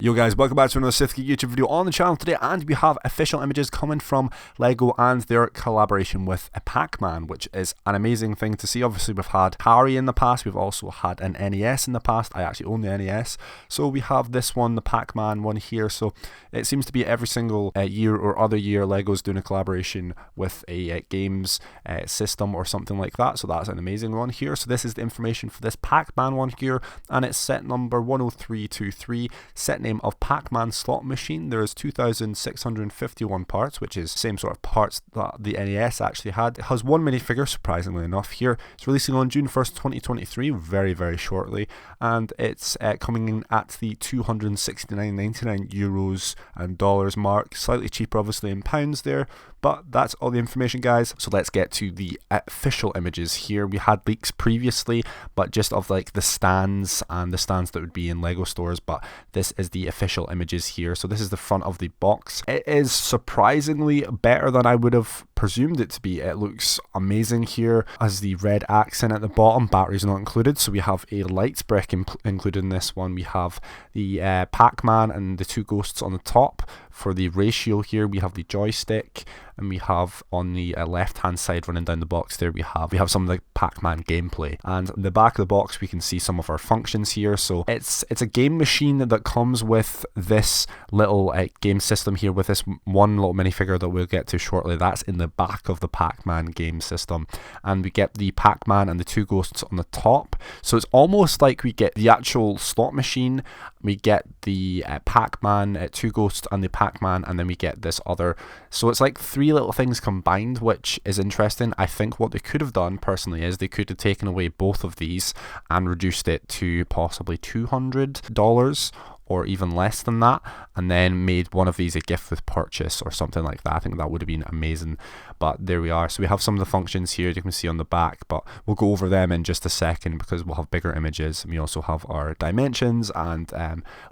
Yo guys, welcome back to another SithGeek YouTube video on the channel today, and we have official images coming from LEGO and their collaboration with Pac-Man, which is an amazing thing to see. Obviously we've had Harry in the past, we've also had an NES in the past. I actually own the NES, so we have this one, the Pac-Man one here. So it seems to be every single year or other year LEGO's doing a collaboration with a games system or something like that, so that's an amazing one here. So this is the information for this Pac-Man one here, and it's set number 10323, set name of Pac-Man slot machine. There's 2,651 parts, which is the same sort of parts that the NES actually had. It has one minifigure, surprisingly enough here. It's releasing on June 1st, 2023, very shortly, and it's coming in at the 269.99 euros and dollars mark, slightly cheaper obviously in pounds there, but that's all the information, guys. So let's get to the official images here. We had leaks previously, but just of like the stands and the stands that would be in LEGO stores, but this is the official images here. So this is the front of the box. It is surprisingly better than I would have presumed it to be. It looks amazing here, as the red accent at the bottom, batteries not included. So we have a lights brick included in this one. We have the Pac-Man and the two ghosts on the top. For the ratio here, we have the joystick, and we have on the left hand side running down the box there, we have some of the Pac-Man gameplay, and in the back of the box we can see some of our functions here. So it's a game machine that comes with this little game system here, with this one little minifigure that we'll get to shortly. That's in the back of the Pac-Man game system, and we get the Pac-Man and the two ghosts on the top. So it's almost like we get the actual slot machine, we get the Pac-Man, two ghosts and the Pac-Man, and then we get this other. So it's like three little things combined, which is interesting. I think what they could have done personally is they could have taken away both of these and reduced it to possibly $200 or even less than that, and then made one of these a gift with purchase or something like that. I think that would have been amazing, but there we are. So we have some of the functions here you can see on the back, but we'll go over them in just a second because we'll have bigger images. We also have our dimensions and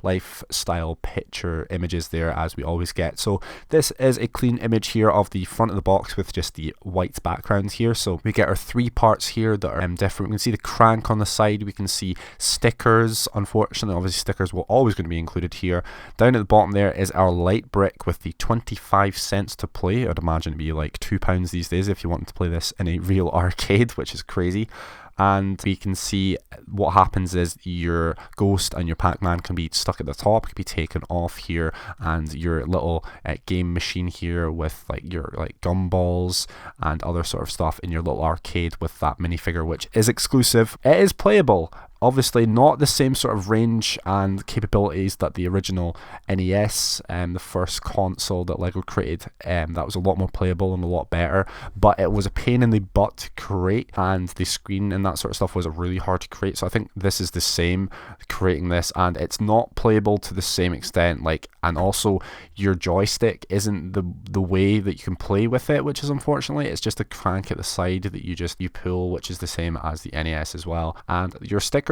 lifestyle picture images there, as we always get. So this is a clean image here of the front of the box with just the white background here. So we get our three parts here that are different. We can see the crank on the side, we can see stickers. Unfortunately, obviously stickers will always going to be included here. Down at the bottom there is our light brick with the 25 cents to play. I'd imagine it'd be like £2 these days if you wanted to play this in a real arcade, which is crazy. And we can see what happens is your ghost and your Pac-Man can be stuck at the top, can be taken off here, and your little game machine here with like your gumballs and other sort of stuff in your little arcade with that minifigure, which is exclusive. It is playable. Obviously not the same sort of range and capabilities that the original NES, the first console that LEGO created, that was a lot more playable and a lot better, but it was a pain in the butt to create, and the screen and that sort of stuff was really hard to create. So I think this is the same, creating this, and it's not playable to the same extent, and also your joystick isn't the way that you can play with it, which is unfortunately, it's just a crank at the side that you pull, which is the same as the NES as well. And your stickers,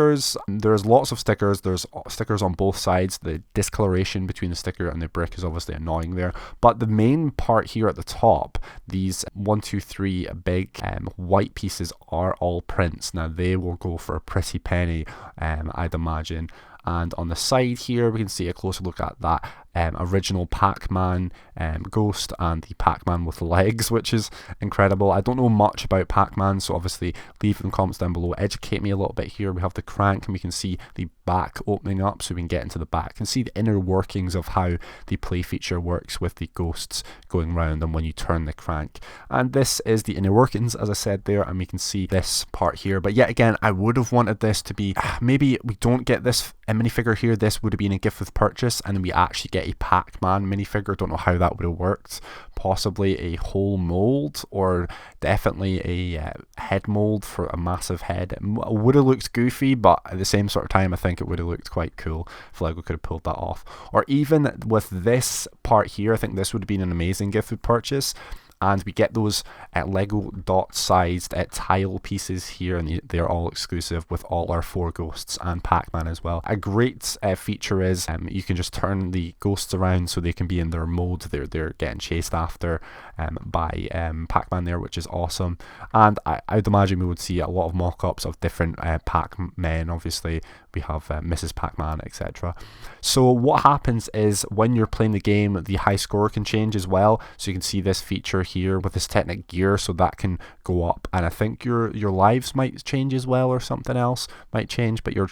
there's lots of stickers. There's stickers on both sides. The discoloration between the sticker and the brick is obviously annoying there, but the main part here at the top, these 1, 2, 3 big white pieces are all prints. Now they will go for a pretty penny, I'd imagine. And on the side here we can see a closer look at that original Pac-Man ghost and the Pac-Man with legs, which is incredible. I don't know much about Pac-Man, so obviously leave in the comments down below, educate me a little bit here. We have the crank and we can see the back opening up, so we can get into the back and see the inner workings of how the play feature works with the ghosts going round and when you turn the crank. And this is the inner workings, as I said there, and we can see this part here. But yet again, I would have wanted this to be, maybe we don't get this minifigure here, this would have been a gift with purchase, and then we actually get a Pac-Man minifigure. Don't know how that would have worked. Possibly a whole mold, or definitely a head mold for a massive head. It would have looked goofy, but at the same sort of time I think it would have looked quite cool if LEGO could have pulled that off. Or even with this part here, I think this would have been an amazing gift with purchase. And we get those Lego dot-sized tile pieces here, and they're all exclusive with all our 4 ghosts and Pac-Man as well. A great feature is you can just turn the ghosts around so they can be in their mode. They're getting chased after by Pac-Man there, which is awesome. And I'd imagine we would see a lot of mock-ups of different Pac-Men. Obviously we have Mrs. Pac-Man, etc. So what happens is when you're playing the game, the high score can change as well. So you can see this feature here with this Technic gear, so that can go up, and I think your lives might change as well, or something else might change, but your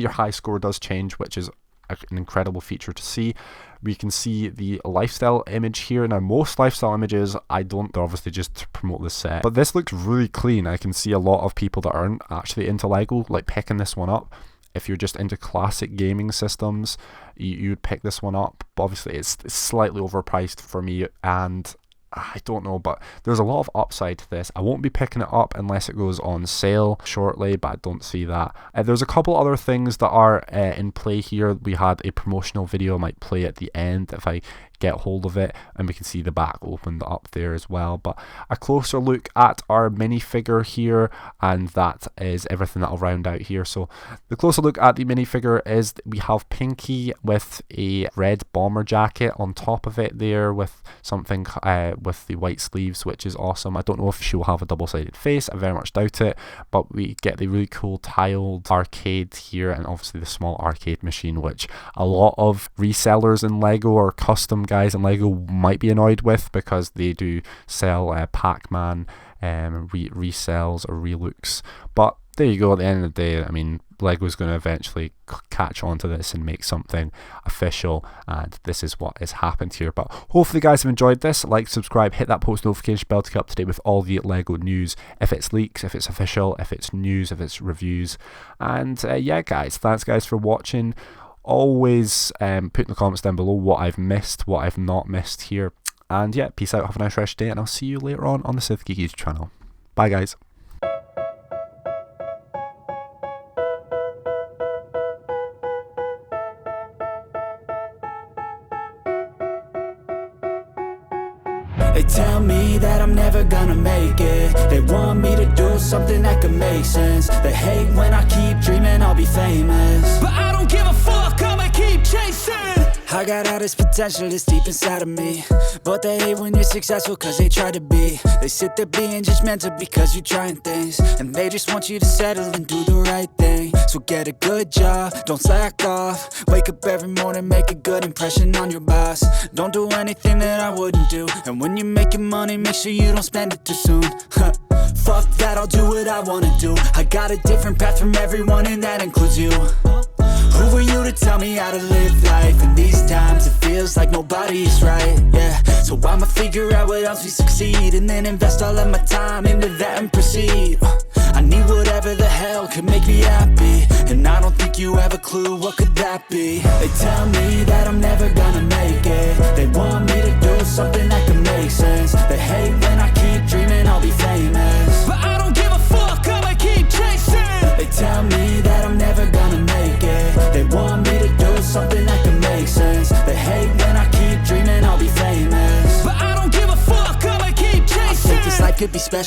high score does change, which is an incredible feature to see. We can see the lifestyle image here. Now most lifestyle images they're obviously just to promote this set, but this looks really clean. I can see a lot of people that aren't actually into Lego like picking this one up. If you're just into classic gaming systems, you would pick this one up, but obviously it's slightly overpriced for me, and I don't know, but there's a lot of upside to this. I won't be picking it up unless it goes on sale shortly, but I don't see that. There's a couple other things that are in play here. We had a promotional video, I might play at the end if I get hold of it, and we can see the back opened up there as well. But a closer look at our minifigure here, and that is everything that I'll round out here. So the closer look at the minifigure is we have Pinky with a red bomber jacket on top of it there, with something with the white sleeves, which is awesome. I don't know if she will have a double-sided face, I very much doubt it, but we get the really cool tiled arcade here, and obviously the small arcade machine, which a lot of resellers in Lego or custom guys in Lego might be annoyed with, because they do sell Pac-Man resells or relooks. But there you go, at the end of the day, I mean, Lego's going to eventually catch on to this and make something official, and this is what has happened here. But hopefully you guys have enjoyed this. Like, subscribe, hit that post notification bell to get up to date with all the Lego news, if it's leaks, if it's official, if it's news, if it's reviews. And yeah guys, thanks guys for watching. Always put in the comments down below what I've missed, what I've not missed here. And yeah, peace out, have a nice rest of the day, and I'll see you later on the SithGeek YouTube channel. Bye guys. They tell me that I'm never gonna make it. They want me to do something that could make sense. They hate when I keep dreaming I'll be famous, but I don't give a fuck, I'ma keep chasing. I got all this potential that's deep inside of me, but they hate when you're successful cause they try to be. They sit there being judgmental because you're trying things, and they just want you to settle and do the right thing. So get a good job, don't slack off. Wake up every morning, make a good impression on your boss. Don't do anything that I wouldn't do, and when you're making money, make sure you don't spend it too soon. Fuck that, I'll do what I wanna do. I got a different path from everyone, and that includes you. Who are you to tell me how to live life? In these times it feels like nobody's right, yeah. So I'ma figure out what else we succeed, and then invest all of my time into that and proceed. I need whatever the hell could make me happy, and I don't think you have a clue what could that be. They tell me that I'm never gonna make it. They want me to do something that could make sense. They hate when I keep dreaming I'll be famous, but I don't give a fuck, I'ma keep chasing. They tell me that I'm never gonna make it. They want me to do something that could make sense. They hate when I keep dreaming I'll be famous, but I don't give a fuck, I'ma keep chasing. I think this life could be special.